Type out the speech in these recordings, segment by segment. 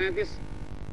33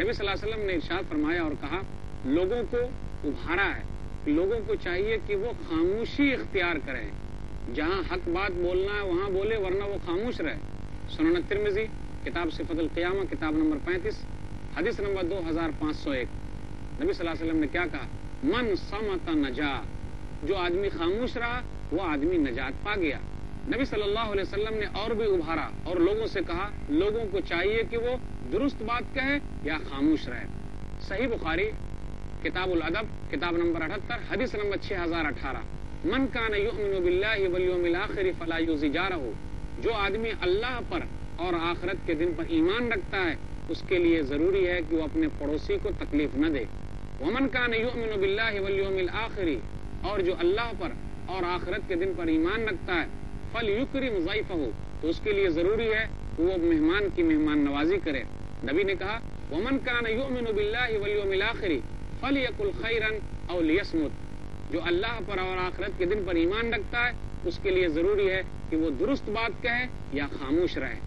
نبی صلی اللہ علیہ وسلم نے ارشاد فرمایا اور کہا، لوگوں کو ابھارا ہے کہ لوگوں کو چاہیے کہ وہ خاموشی اختیار کریں، جہاں حق بات بولنا ہے وہاں بولے، ورنہ وہ خاموش رہے۔ سنن ترمذی کتاب صفت القیامہ کتاب نمبر 35 حدیث نمبر 2501، نبی صلی اللہ علیہ وسلم نے کیا کہا؟ من صمت نجا، جو آدمی خاموش رہا وہ آدمی نجات پا گیا۔ نبی صلی اللہ علیہ وسلم نے اور بھی ابھارا اور لوگوں سے کہا، لوگوں کو چاہیے کہ وہ درست بات کہے یا خاموش رہے۔ صحیح بخاری کتاب الادب کتاب نمبر 78 حدیث نمبر 6018، من کان یؤمن باللہ والیوم الآخر فلا یؤذی جارہ، جو آدمی اللہ پر اور آخرت کے دن پر ایمان رکھتا ہے اس کے لیے ضروری ہے کہ وہ اپنے پڑوسی کو تکلیف نہ دے۔ ومن کان یؤمن باللہ والیوم الآخر، اور جو اللہ پر اور آخرت کے دن پر ایمان رکھتا ہے، فلیکرم ضیفہ، تو اس کے لیے ضروری ہے کہ وہ مہمان کی مہمان نوازی کرے۔ نبی نے کہا، ومن کان یؤمن باللہ والیوم الآخر فلیقل خیرا او لیصمت، جو اللہ پر اور آخرت کے دن پر ایمان رکھتا ہے اس کے لیے ضروری ہے کہ وہ درست بات کہے یا خاموش رہے۔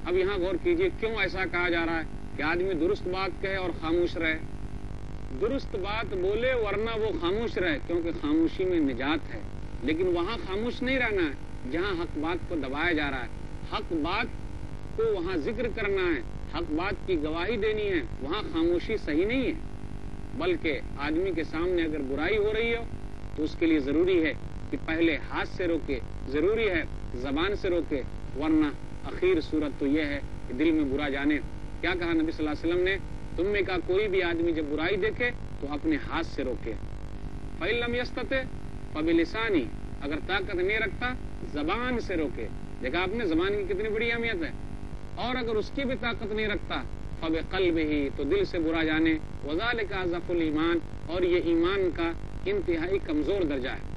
اب یہاں غور کیجئے، کیوں ایسا کہا جا رہا ہے کہ آدمی درست بات کہے اور خاموش رہے؟ درست بات بولے ورنہ وہ خاموش رہے، کیونکہ خاموشی میں نجات ہے۔ لیکن وہاں خاموش نہیں رہنا ہے جہاں حق بات کو دبایا جا رہا ہے، حق بات کو وہاں ذکر کرنا ہے، حق بات کی گواہی دینی ہے، وہاں خاموشی صحیح نہیں ہے۔ بلکہ آدمی کے سامنے اگر برائی ہو رہی ہو تو اس کے لیے ضروری ہے کہ پہلے ہاتھ سے روکے، ضروری ہے زبان سے روکے، ورنہ اخیر صورت تو یہ ہے کہ دل میں برا جانے۔ کیا کہا نبی صلی اللہ علیہ وسلم نے؟ تم میں کا کوئی بھی آدمی جب برائی دیکھے تو اپنے ہاتھ سے روکے۔ فَإِن لَمْ يَسْتَطِعْ فَبِلِسَانِهِ، اگر طاقت نہیں رکھتا زبان سے روکے۔ دیکھا آپ نے زبان کی کتنی بڑی اہمیت ہے۔ اور اگر اس کی بھی طاقت نہیں رکھتا فَبِقَلْبِهِ، تو دل سے برا جانے۔ وَذَلِكَ أَضْعَفُ الْإِيمَانِ، اور یہ ایمان کا انتہائی کمزور درجہ ہے۔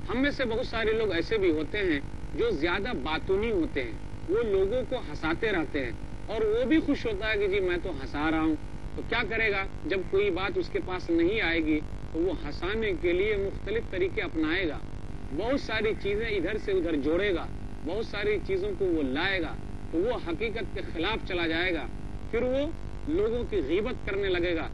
ہم میں سے بہت سارے لوگ ایسے بھی ہوتے ہیں جو زیادہ باتونی ہوتے ہیں، وہ لوگوں کو ہنساتے رہتے ہیں اور وہ بھی خوش ہوتا ہے کہ جی میں تو ہنسا رہا ہوں۔ تو کیا کرے گا؟ جب کوئی بات اس کے پاس نہیں آئے گی تو وہ ہنسانے کے لیے مختلف طریقے اپنائے گا، بہت ساری چیزیں ادھر سے ادھر جوڑے گا، بہت ساری چیزوں کو وہ لائے گا، تو وہ حقیقت کے خلاف چلا جائے گا، پھر وہ لوگوں کی غیبت کرنے لگے گا۔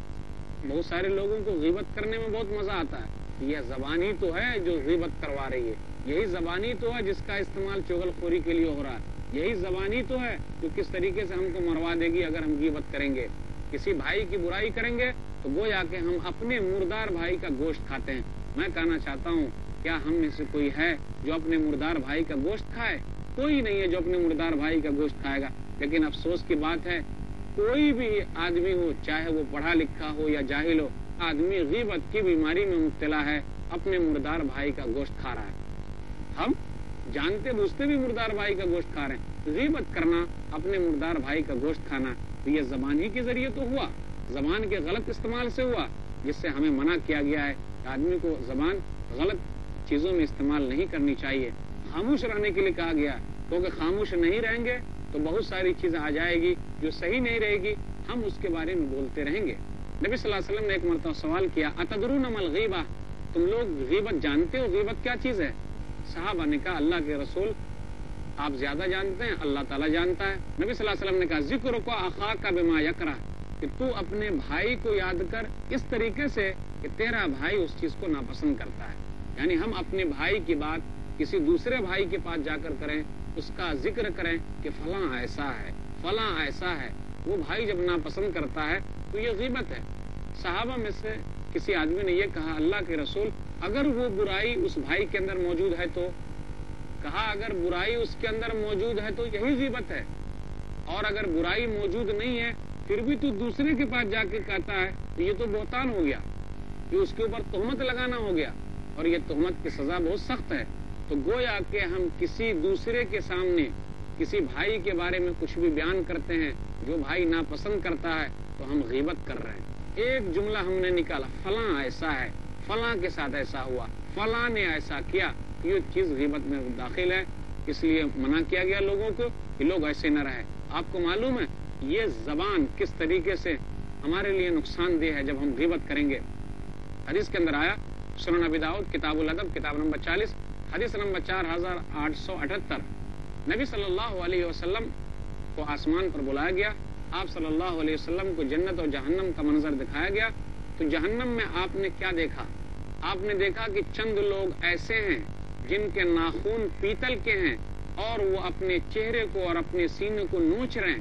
بہت سارے لوگوں کو غیبت کرنے میں بہت مزہ آتا ہے۔ یہ زبانی تو ہے جو غیبت کروا رہی ہے، یہی زبانی تو ہے جس کا استعمال چغل خوری کے لیے ہو رہا ہے، یہی زبانی تو ہے جو کس طریقے سے ہم کو مروا دے گی اگر ہم غیبت کریں گے۔ کسی بھائی کی برائی کریں گے تو گویا کہ ہم اپنے مردار بھائی کا گوشت کھاتے ہیں۔ میں کہنا چاہتا ہوں، کیا ہم میں سے کوئی ہے جو اپنے مردار بھائی کا گوشت کھائے؟ کوئی نہیں ہے جو اپنے مردار بھائی کا گوشت کھائے گا۔ لیکن افسوس کی بات ہے، کوئی بھی آدمی ہو، چاہے وہ پڑھا لکھا ہو یا جاہل ہو، آدمی غیبت کی بیماری میں مبتلا ہے، اپنے مردار بھائی کا گوشت کھا رہا ہے۔ ہم جانتے بوجھتے بھی مردار بھائی کا گوشت کھا رہے ہیں۔ غیبت کرنا، اپنے مردار بھائی کا گوشت کھانا، تو یہ زبان ہی کے ذریعے تو ہوا، زبان کے غلط استعمال سے ہوا، جس سے ہمیں منع کیا گیا ہے کہ آدمی کو زبان غلط چیزوں میں استعمال نہیں کرنی چاہیے۔ خاموش رہنے کے لیے کہا گیا، کیونکہ خاموش نہیں رہیں گے تو بہت ساری چیزیں آ جائے گی جو صحیح نہیں رہے گی، ہم اس کے بارے میں بولتے رہیں گے۔ نبی صلی اللہ علیہ وسلم نے ایک مرتبہ سوال کیا، اتدرون ما الغیبہ، تم لوگ غیبت جانتے ہو؟ غیبت کیا چیز ہے؟ صحابہ نے کہا، اللہ کے رسول آپ زیادہ جانتے ہیں، اللہ تعالیٰ جانتا ہے۔ نبی صلی اللہ علیہ وسلم نے کہا، ذکر کو اخاک بما یکرہ، کہ تو اپنے بھائی کو یاد کر اس طریقے سے کہ تیرا بھائی اس چیز کو ناپسند کرتا ہے۔ یعنی ہم اپنے بھائی کی بات کسی دوسرے بھائی کے پاس جا کر کریں، اس کا ذکر کریں کہ فلاں ایسا ہے، فلاں ایسا ہے۔ وہ بھائی جب ناپسند کرتا ہے تو یہ غیبت ہے۔ صحابہ میں سے کسی آدمی نے یہ کہا، اللہ کے رسول اگر وہ برائی اس بھائی کے اندر موجود ہے تو؟ کہا اگر برائی اس کے اندر موجود ہے تو یہی غیبت ہے، اور اگر برائی موجود نہیں ہے پھر بھی تو دوسرے کے پاس جا کے کہتا ہے تو یہ تو بہتان ہو گیا، یہ اس کے اوپر تہمت لگانا ہو گیا، اور یہ تہمت کی سزا بہت سخت ہے۔ تو گویا کہ ہم کسی دوسرے کے سامنے کسی بھائی کے بارے میں کچھ بھی بیان کرتے ہیں جو بھائی ناپسند کرتا ہے تو ہم غیبت کر رہے ہیں۔ ایک جملہ ہم نے نکالا، فلاں ایسا ہے، فلاں کے ساتھ ایسا ہوا، فلاں نے ایسا کیا، یہ چیز غیبت میں داخل ہے۔ اس لیے منع کیا گیا لوگوں کو کہ لوگ ایسے نہ رہیں۔ آپ کو معلوم ہے یہ زبان کس طریقے سے ہمارے لیے نقصان دہ ہے جب ہم غیبت کریں گے۔ حدیث کے اندر آیا، سنن ابی داؤد کتاب الادب کتاب نمبر 40 حدیث نمبر 4878، نبی صلی اللہ علیہ وسلم کو آسمان پر بلایا گیا آپ صلی اللہ علیہ وسلم کو جنت اور جہنم کا منظر دکھایا گیا تو جہنم میں آپ نے کیا دیکھا؟ آپ نے دیکھا کہ چند لوگ ایسے ہیں جن کے ناخن پیتل کے ہیں اور وہ اپنے چہرے کو اور اپنے سینے کو نوچ رہے ہیں۔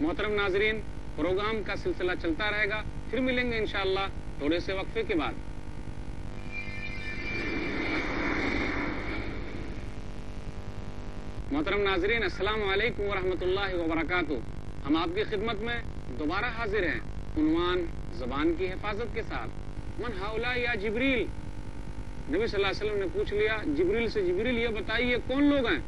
محترم ناظرین، پروگرام کا سلسلہ چلتا رہے گا، پھر ملیں گے انشاءاللہ تھوڑے سے وقفے کے بعد۔ محترم ناظرین، السلام علیکم ورحمۃ اللہ وبرکاتہ۔ ہم آپ کی خدمت میں دوبارہ حاضر ہیں، عنوان زبان کی حفاظت کے ساتھ۔ من ہؤلاء یا جبریل، نبی صلی اللہ علیہ وسلم نے پوچھ لیا جبریل سے، جبریل یہ بتائیے کون لوگ ہیں؟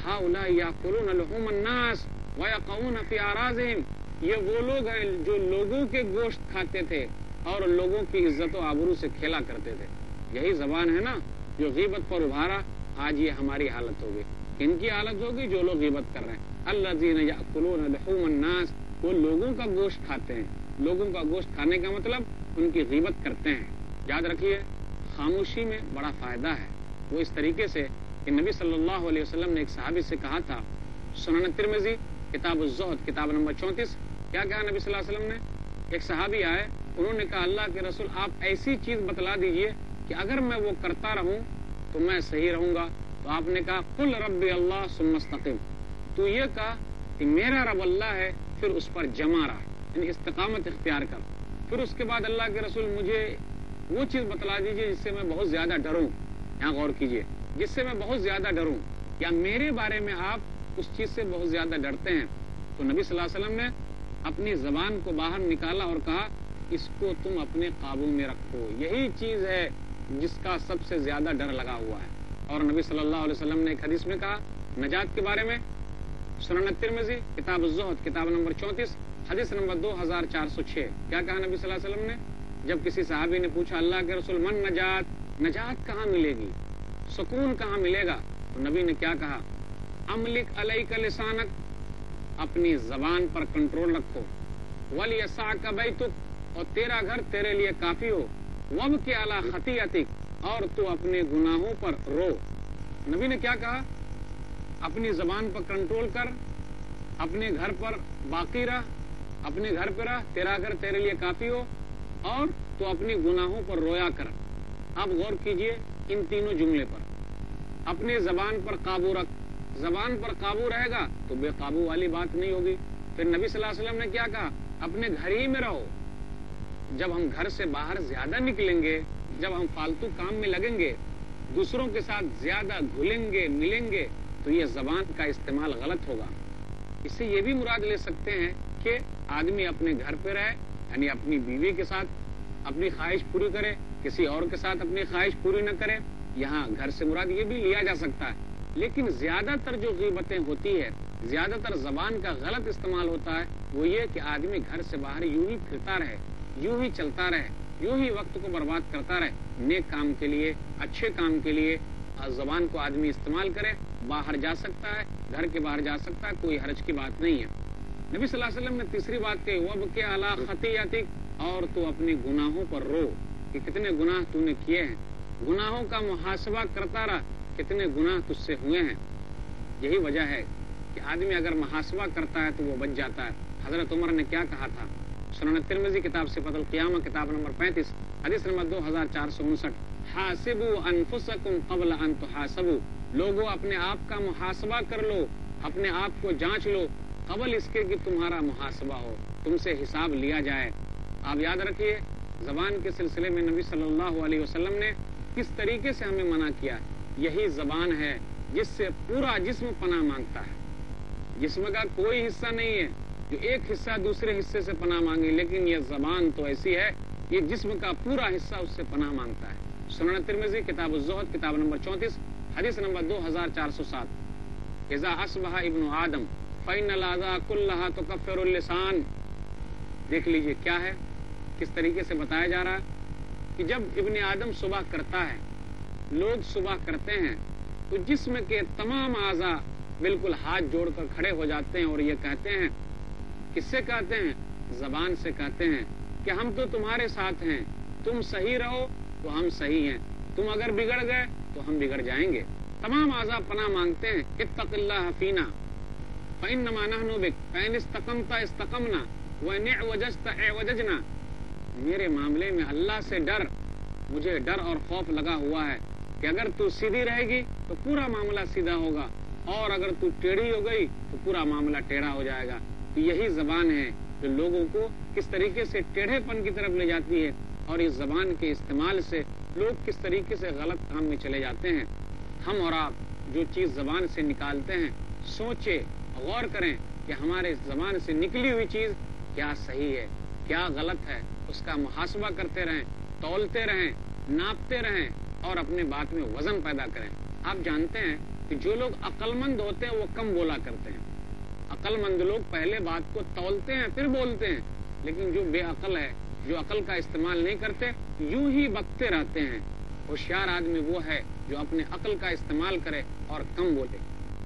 ہؤلاء یاکلون لحوم الناس ویقعون فی اعراضہم، یہ وہ لوگ ہیں جو لوگوں کے گوشت کھاتے تھے اور لوگوں کی عزت و آبرو سے کھیلا کرتے تھے۔ یہی زبان ہے نا جو غیبت پر ابھارا، آج یہ ہماری حالت ہوگی، ان کی حالت ہوگی جو لوگ غیبت کر رہے ہیں۔ الذین یاکلون لحوم الناس، وہ لوگوں کا گوشت کھاتے ہیں۔ لوگوں کا گوشت کھانے کا مطلب ان کی غیبت کرتے ہیں۔ یاد رکھیے، خاموشی میں بڑا فائدہ ہے۔ وہ اس طریقے سے کہ نبی صلی اللہ علیہ وسلم نے ایک صحابی سے کہا تھا، سنن ترمذی کتاب الزہد کتاب نمبر 34، کیا کہا نبی صلی اللہ علیہ وسلم نے؟ ایک صحابی آئے، انہوں نے کہا اللہ کے رسول آپ ایسی چیز بتلا دیجئے کہ اگر میں وہ کرتا رہوں تو میں صحیح رہوں گا۔ تو آپ نے کہا قل ربی اللہ ثم استقم، تو یہ کہا کہ میرا رب اللہ ہے، پھر اس پر جمع رہا، یعنی استقامت اختیار کر۔ پھر اس کے بعد اللہ کے رسول مجھے وہ چیز بتلا دیجئے جس سے میں بہت زیادہ ڈروں، یہاں غور کیجئے، جس سے میں بہت زیادہ ڈروں، یا میرے بارے میں آپ اس چیز سے بہت زیادہ ڈرتے ہیں۔ تو نبی صلی اللہ علیہ وسلم نے اپنی زبان کو باہر نکالا اور کہا اس کو تم اپنے قابو میں رکھو، یہی چیز ہے جس کا سب سے زیادہ ڈر لگا ہوا ہے۔ اور نبی صلی اللہ علیہ وسلم نے ایک حدیث میں کہا نجات کے بارے میں، سنن ترمذی کتاب الزہد کتاب نمبر 34 حدیث نمبر 2406، کیا کہا نبی صلی اللہ علیہ وسلم نے؟ جب کسی صحابی نے پوچھا اللہ کے رسول من نجات، نجات کہاں ملے گی، سکون کہاں ملے گا؟ تو نبی نے کیا کہا؟ املک علیک لسانک، اپنی زبان پر کنٹرول رکھو، ولیسعک بیتک، اور تیرا گھر تیرے لیے کافی ہو، وابکی علی خطیئتک، اور تو اپنے گناہوں پر رو۔ نبی نے کیا کہا؟ اپنی زبان پر کنٹرول کر، اپنے گھر پر باقی رہ، اپنے گھر پہ رہ، تیرا گھر تیرے لیے کافی ہو، اور تو اپنی گناہوں پر رویا کر۔ اب غور کیجئے ان تینوں جملے پر۔ اپنے زبان پر قابو رکھ، زبان پر قابو رہے گا تو بے قابو والی بات نہیں ہوگی۔ پھر نبی صلی اللہ علیہ وسلم نے کیا کہا؟ اپنے گھر ہی میں رہو۔ جب ہم گھر سے باہر زیادہ نکلیں گے، جب ہم فالتو کام میں لگیں گے، دوسروں کے ساتھ زیادہ گھلیں گے ملیں گے، تو یہ زبان کا استعمال غلط ہوگا۔ اس سے یہ بھی مراد لے سکتے ہیں کہ آدمی اپنے گھر پہ رہے، یعنی اپنی بیوی کے ساتھ اپنی خواہش پوری کرے، کسی اور کے ساتھ اپنی خواہش پوری نہ کرے۔ یہاں گھر سے مراد یہ بھی لیا جا سکتا ہے، لیکن زیادہ تر جو غیبتیں ہوتی ہے، زیادہ تر زبان کا غلط استعمال ہوتا ہے، وہ یہ کہ آدمی گھر سے باہر یوں ہی پھرتا رہے، یوں ہی چلتا رہے، یوں ہی وقت کو برباد کرتا رہے۔ نیک کام کے لیے، اچھے کام کے لیے زبان کو آدمی استعمال کرے، باہر جا سکتا ہے، گھر کے باہر جا سکتا ہے، کوئی حرج کی بات نہیں ہے۔ نبی صلی اللہ علیہ وسلم نے تیسری بات کہی وابکی علی خطیئتک، اور تو اپنے گناہوں پر رو کہ کتنے گناہ تو نے کیے ہیں، گناہوں کا محاسبہ کرتا رہا، کتنے گناہ تجھ سے ہوئے ہیں۔ یہی وجہ ہے کہ آدمی اگر محاسبہ کرتا ہے تو وہ بچ جاتا ہے۔ حضرت عمر نے کیا کہا تھا؟ سنن ترمذی کتاب صفۃ القیامہ کتاب نمبر 35 حدیث نمبر 2459، حاسبوا انفسکم قبل ان تحاسبوا، لوگوں اپنے آپ کا محاسبہ کر لو، اپنے آپ کو جانچ لو قبل اس کے کہ تمہارا محاسبہ ہو، تم سے حساب لیا جائے۔ آپ یاد رکھیے زبان کے سلسلے میں نبی صلی اللہ علیہ وسلم نے کس طریقے سے ہمیں منع کیا۔ یہی زبان ہے جس سے پورا جسم پناہ مانگتا ہے۔ جسم کا کوئی حصہ نہیں ہے جو ایک حصہ دوسرے حصے سے پناہ مانگے، لیکن یہ زبان تو ایسی ہے، یہ جسم کا پورا حصہ اس سے پناہ مانگتا ہے۔ سنن ترمذی کتاب الزہد کتاب نمبر 34 حدیث نمبر 2407، اذا اصبح ابن آدم فإن الأعضاء كلها تكفر اللسان۔ دیکھ لیجئے کیا ہے، کس طریقے سے بتایا جا رہا ہے کہ جب ابن آدم صبح کرتا ہے، لوگ صبح کرتے ہیں تو جسم کے تمام اعضاء بالکل ہاتھ جوڑ کر کھڑے ہو جاتے ہیں اور یہ کہتے ہیں، کس سے کہتے ہیں؟ زبان سے کہتے ہیں کہ ہم تو تمہارے ساتھ ہیں، تم صحیح رہو تو ہم صحیح ہیں، تم اگر بگڑ گئے تو ہم بگڑ جائیں گے۔ تمام اعضاء پناہ مانگتے ہیں اتق اللہ فینا فإنما نحن بك فإن استقمت استقمنا وإن اعوججت اعوججنا. میرے معاملے میں اللہ سے ڈر، مجھے ڈر اور خوف لگا ہوا ہے کہ اگر تو سیدھی رہے گی تو پورا معاملہ سیدھا ہوگا، اور اگر تو ٹیڑھی ہو گئی تو پورا معاملہ ٹیڑھا ہو جائے گا. تو یہی زبان ہے جو لوگوں کو کس طریقے سے ٹیڑھے پن کی طرف لے جاتی ہے، اور اس زبان کے استعمال سے لوگ کس طریقے سے غلط کام میں چلے جاتے ہیں. ہم اور آپ جو چیز زبان سے نکالتے ہیں، سوچے غور کریں کہ ہمارے زبان سے نکلی ہوئی چیز کیا صحیح ہے کیا غلط ہے، اس کا محاسبہ کرتے رہیں، تولتے رہیں، ناپتے رہیں، اور اپنے بات میں وزن پیدا کریں. آپ جانتے ہیں کہ جو لوگ عقل مند ہوتے ہیں وہ کم بولا کرتے ہیں. عقل مند لوگ پہلے بات کو تولتے ہیں پھر بولتے ہیں، لیکن جو بے عقل ہے، جو عقل کا استعمال نہیں کرتے، یوں ہی بکتے رہتے ہیں. ہوشیار آدمی وہ ہے جو اپنے عقل کا استعمال کرے اور کم بولے.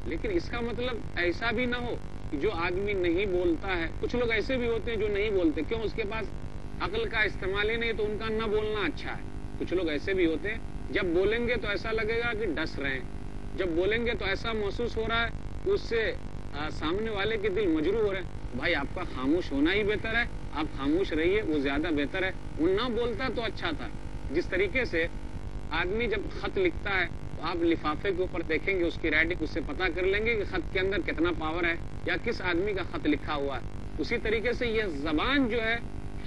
لیکن اس کا مطلب ایسا بھی نہ ہو کہ جو آدمی نہیں بولتا ہے، کچھ لوگ ایسے بھی ہوتے ہیں جو نہیں بولتے، کیوں؟ اس کے پاس عقل کا استعمال ہی نہیں، تو ان کا نہ بولنا اچھا ہے. کچھ لوگ ایسے بھی ہوتے ہیں جب بولیں گے تو ایسا لگے گا کہ ڈس رہے ہیں، جب بولیں گے تو ایسا محسوس ہو رہا ہے کہ اس سے سامنے والے کے دل مجروح ہو رہے ہیں. بھائی آپ کا خاموش ہونا ہی بہتر ہے، آپ خاموش رہیے، وہ زیادہ بہتر ہے. وہ نہ بولتا تو اچھا تھا. جس طریقے سے آدمی جب خط لکھتا ہے تو آپ لفافے کے اوپر دیکھیں گے اس کی رائٹنگ، اس سے پتہ کر لیں گے کہ خط کے اندر کتنا پاور ہے یا کس آدمی کا خط لکھا ہوا ہے. اسی طریقے سے یہ زبان جو ہے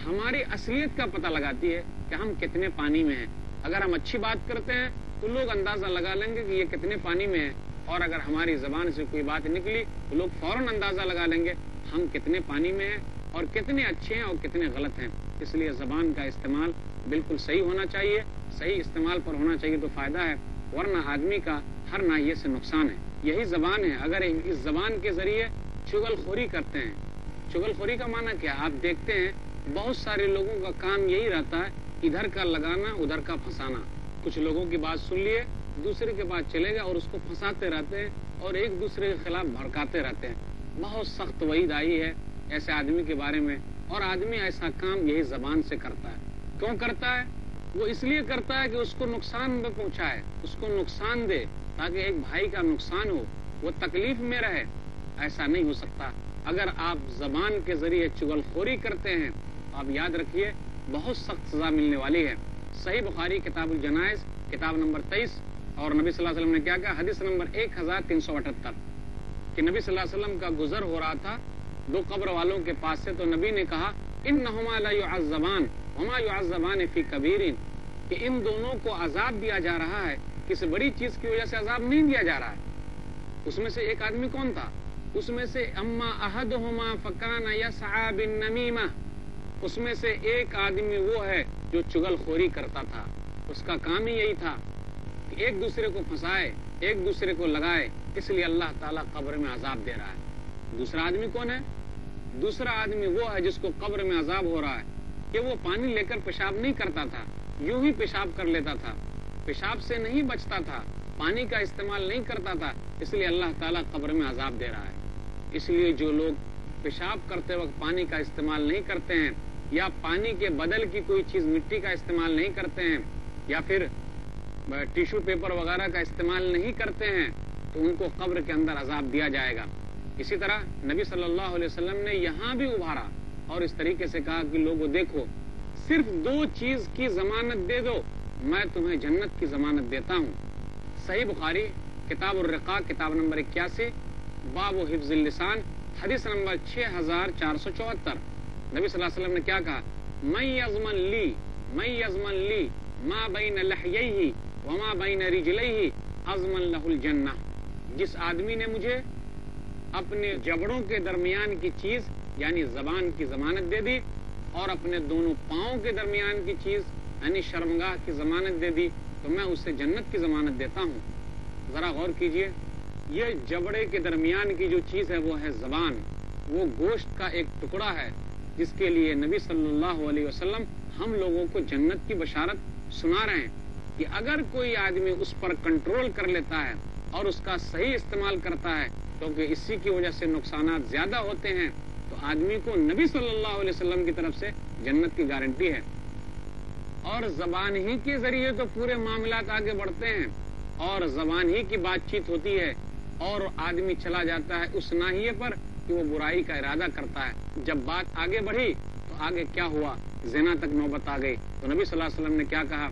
ہماری اصلیت کا پتہ لگاتی ہے کہ ہم کتنے پانی میں ہیں. اگر ہم اچھی بات کرتے ہیں تو لوگ اندازہ لگا لیں گے کہ یہ کتنے پانی میں ہے، اور اگر ہماری زبان سے کوئی بات نکلی تو لوگ فوراً اندازہ لگا لیں گے ہم کتنے پانی میں ہیں اور کتنے اچھے ہیں اور کتنے غلط ہیں. اس لیے زبان کا استعمال بالکل صحیح ہونا چاہیے. صحیح استعمال پر ہونا چاہیے تو فائدہ ہے، ورنہ آدمی کا ہر ناحیے سے نقصان ہے. یہی زبان ہے. اگر اس زبان کے ذریعے چغل خوری کرتے ہیں، چغل خوری کا معنی کیا؟ آپ دیکھتے ہیں بہت سارے لوگوں کا کام یہی رہتا ہے، ادھر کا لگانا ادھر کا پھنسانا. کچھ لوگوں کی بات سن لیے دوسرے کے پاس چلے گا اور اس کو پھنساتے رہتے ہیں اور ایک دوسرے کے خلاف بھڑکاتے رہتے ہیں. بہت سخت وعید آئی ہے ایسے آدمی کے بارے میں، اور آدمی ایسا کام یہی زبان سے کرتا ہے. کیوں کرتا ہے؟ وہ اس لیے کرتا ہے کہ اس کو نقصان میں پہنچائے، اس کو نقصان دے، تاکہ ایک بھائی کا نقصان ہو، وہ تکلیف میں رہے. ایسا نہیں ہو سکتا. اگر آپ زبان کے ذریعے چغل خوری کرتے ہیں، آپ یاد رکھیے بہت سخت سزا ملنے والی ہے. صحیح بخاری کتاب الجنائز کتاب نمبر 23، اور نبی صلی اللہ علیہ وسلم نے کیا کہا؟ حدیث نمبر 1378 کہ نبی صلی اللہ علیہ وسلم کا گزر ہو رہا تھا دو قبر والوں کے پاس سے، تو نبی نے کہا انہما لا يعذبان وما يعذبان فی کبیر، کہ ان دونوں کو عذاب دیا جا رہا ہے، کسی بڑی چیز کی وجہ سے عذاب نہیں دیا جا رہا ہے. اس میں سے ایک آدمی کون تھا؟ اس میں سے اما احدہما فکان یسعى بالنمیمہ، اس میں سے ایک آدمی وہ ہے جو چغل خوری کرتا تھا. اس کا کام ہی یہی تھا کہ ایک دوسرے کو پھنسائے، ایک دوسرے کو لگائے. اس لیے اللہ تعالیٰ قبر میں عذاب دے رہا ہے. دوسرا آدمی کون ہے؟ دوسرا آدمی وہ ہے جس کو قبر میں عذاب ہو رہا ہے کہ وہ پانی لے کر پیشاب نہیں کرتا تھا، یوں ہی پیشاب کر لیتا تھا، پیشاب سے نہیں بچتا تھا، پانی کا استعمال نہیں کرتا تھا. اس لیے اللہ تعالیٰ قبر میں عذاب دے رہا ہے. اس لیے جو لوگ پیشاب کرتے وقت پانی کا استعمال نہیں کرتے ہیں، یا پانی کے بدل کی کوئی چیز مٹی کا استعمال نہیں کرتے ہیں، یا پھر ٹیشو پیپر وغیرہ کا استعمال نہیں کرتے ہیں، تو ان کو قبر کے اندر عذاب دیا جائے گا. اسی طرح نبی صلی اللہ علیہ وسلم نے یہاں بھی ابھارا اور اس طریقے سے کہا کہ لوگوں دیکھو، صرف دو چیز کی ضمانت دے دو، میں تمہیں جنت کی ضمانت دیتا ہوں. صحیح بخاری کتاب الرقاق کتاب نمبر 81 باب حفظ اللسان حدیث نمبر 6474. نبی صلی اللہ علیہ وسلم نے کیا کہا؟ من یضمن لی ما بین لحییہ وما بین رجلیہ اضمن لہ الجنہ. جس آدمی نے مجھے اپنے جبڑوں کے درمیان کی چیز یعنی زبان کی ضمانت دے دی، اور اپنے دونوں پاؤں کے درمیان کی چیز یعنی شرمگاہ کی ضمانت دے دی، تو میں اسے جنت کی ضمانت دیتا ہوں. ذرا غور کیجئے، یہ جبڑے کے درمیان کی جو چیز ہے وہ ہے زبان. وہ گوشت کا ایک ٹکڑا ہے جس کے لیے نبی صلی اللہ علیہ وسلم ہم لوگوں کو جنت کی بشارت سنا رہے ہیں کہ اگر کوئی آدمی اس پر کنٹرول کر لیتا ہے اور اس کا صحیح استعمال کرتا ہے، کیونکہ اسی کی وجہ سے نقصانات زیادہ ہوتے ہیں، تو آدمی کو نبی صلی اللہ علیہ وسلم کی طرف سے جنت کی گارنٹی ہے. اور زبان ہی کے ذریعے تو پورے معاملات آگے بڑھتے ہیں، اور زبان ہی کی بات چیت ہوتی ہے. اور آدمی چلا جاتا ہے اس ناحیے پر کہ وہ برائی کا ارادہ کرتا ہے۔ جب بات آگے بڑھی تو آگے کیا ہوا، زنا تک نوبت آ گئی، تو نبی صلی اللہ علیہ وسلم نے کیا کہا،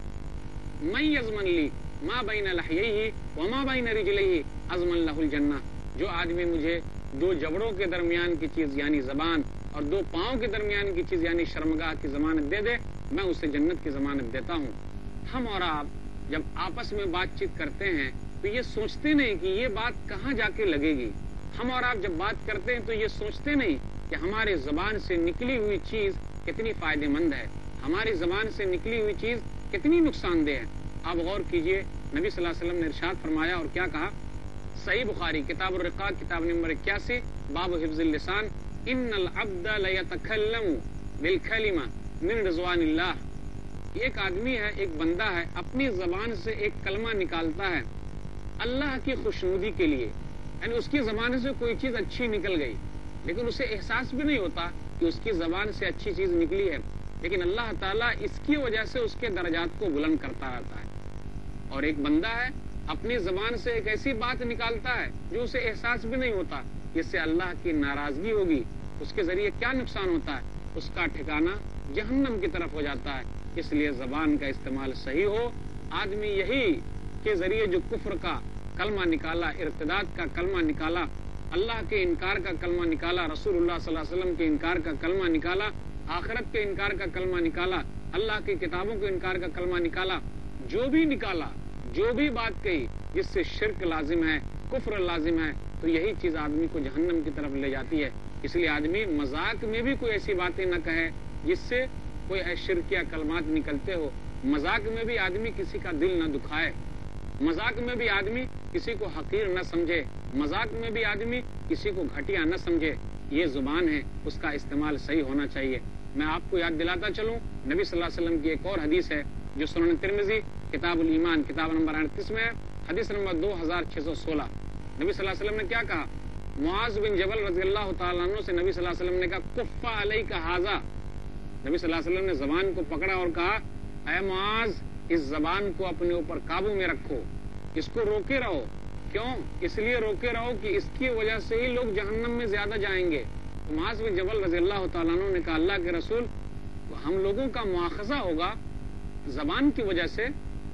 من یضمن لی ما بین لحییہ وما بین رجلیہ اضمن لہ الجنہ، جو آدمی مجھے دو جبڑوں کے درمیان کی چیز یعنی زبان اور دو پاؤں کے درمیان کی چیز یعنی شرمگاہ کی ضمانت دے دے، میں اسے جنت کی ضمانت دیتا ہوں۔ ہم اور آپ جب آپس میں بات چیت کرتے ہیں تو یہ سوچتے نہیں کہ یہ بات کہاں جا کے لگے گی۔ ہم اور آپ جب بات کرتے ہیں تو یہ سوچتے نہیں کہ ہماری زبان سے نکلی ہوئی چیز کتنی فائدہ مند ہے، ہماری زبان سے نکلی ہوئی چیز کتنی نقصان دہ ہے۔ آپ غور کیجئے، نبی صلی اللہ علیہ وسلم نے ارشاد فرمایا اور کیا کہا، صحیح بخاری کتاب الرقاق کتاب نمبر 81 باب حفظ اللسان، ان العبد لیتکلم بالکلمہ من رضوان اللہ، ایک آدمی ہے، ایک بندہ ہے، اپنی زبان سے ایک کلمہ نکالتا ہے اللہ کی خوشنودی کے لیے، یعنی اس کی زبان سے کوئی چیز اچھی نکل گئی لیکن اسے احساس بھی نہیں ہوتا کہ اس کی زبان سے اچھی چیز نکلی ہے، لیکن اللہ تعالیٰ اس کی وجہ سے اس کے درجات کو بلند کرتا رہتا ہے۔ اور ایک بندہ ہے اپنی زبان سے ایک ایسی بات نکالتا ہے جو اسے احساس بھی نہیں ہوتا، جس سے اللہ کی ناراضگی ہوگی، اس کے ذریعے کیا نقصان ہوتا ہے، اس کا ٹھکانہ جہنم کی طرف ہو جاتا ہے۔ اس لیے زبان کا استعمال صحیح ہو۔ آدمی یہی کے ذریعے جو کفر کا کلمہ نکالا، ارتداد کا کلمہ نکالا، اللہ کے انکار کا کلمہ نکالا، رسول اللہ صلی اللہ علیہ وسلم کے انکار کا کلمہ نکالا، آخرت کے انکار کا کلمہ نکالا، اللہ کی کتابوں کے انکار کا کلمہ نکالا، جو بھی نکالا، جو بھی بات کہی جس سے شرک لازم ہے، کفر لازم ہے، تو یہی چیز آدمی کو جہنم کی طرف لے جاتی ہے۔ اس لیے آدمی مذاق میں بھی کوئی ایسی باتیں نہ کہے جس سے کوئی شرکیہ کلمات نکلتے ہو، مذاق میں بھی آدمی کسی کا دل نہ دکھائے، مذاق میں بھی آدمی کسی کو حقیر نہ سمجھے، مذاق میں بھی آدمی کسی کو گھٹیا نہ سمجھے۔ یہ زبان ہے، اس کا استعمال صحیح ہونا چاہیے۔ میں آپ کو یاد دلاتا چلوں، نبی صلی اللہ علیہ وسلم کی ایک اور حدیث ہے جو سنن ترمذی کتاب الایمان کتاب نمبر 38 میں ہے، حدیث نمبر 2616۔ نبی صلی اللہ علیہ وسلم نے کیا کہا، معاذ بن جبل رضی اللہ تعالیٰ عنہ سے نبی صلی اللہ علیہ وسلم نے کہا، کف علیک ھذا، نبی صلی اللہ علیہ وسلم نے زبان کو پکڑا اور کہا، اے معاذ اس زبان کو اپنے اوپر قابو میں رکھو، اس کو روکے رہو۔ کیوں؟ اس لیے روکے رہو کہ اس کی وجہ سے ہی لوگ جہنم میں زیادہ جائیں گے۔ تو معاذ بن جبل رضی اللہ تعالیٰ عنہ نے کہا، اللہ کے رسول، ہم لوگوں کا مواخذہ ہوگا زبان کی وجہ سے،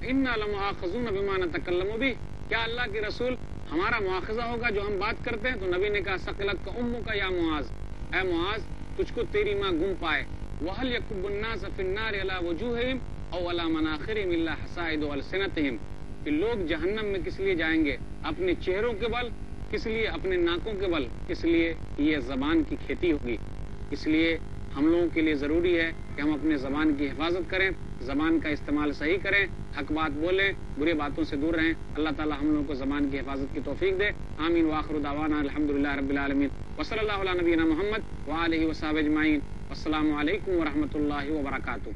انا لمؤاخذون بما نتکلم بہ، کیا اللہ کے رسول ہمارا مواخذہ ہوگا جو ہم بات کرتے ہیں؟ تو نبی نے کہا، ثقلتک امک یا معاذ، اے معاذ تجھ کو تیری ماں گم پائے۔ وہل یکب الناس فی النار علی وجوہہم او علی مناخرہم الا حصائد السنتہم، کہ لوگ جہنم میں کس لیے جائیں گے؟ اپنے چہروں کے بل، کس لیے؟ اپنے ناکوں کے بل، اس لیے یہ زبان کی کھیتی ہوگی۔ اس لیے ہم لوگوں کے لیے ضروری ہے کہ ہم اپنے زبان کی حفاظت کریں، زبان کا استعمال صحیح کریں، حق بات بولیں، بری باتوں سے دور رہیں۔ اللہ تعالی ہم لوگوں کو زبان کی حفاظت کی توفیق دے، آمین۔ وآخر دعوانا الحمدللہ رب العالمین، وصلی اللہ علی نبینا محمد وآلہ وصحبہ اجمعین۔ السلام علیکم ورحمۃ اللہ وبرکاتہ۔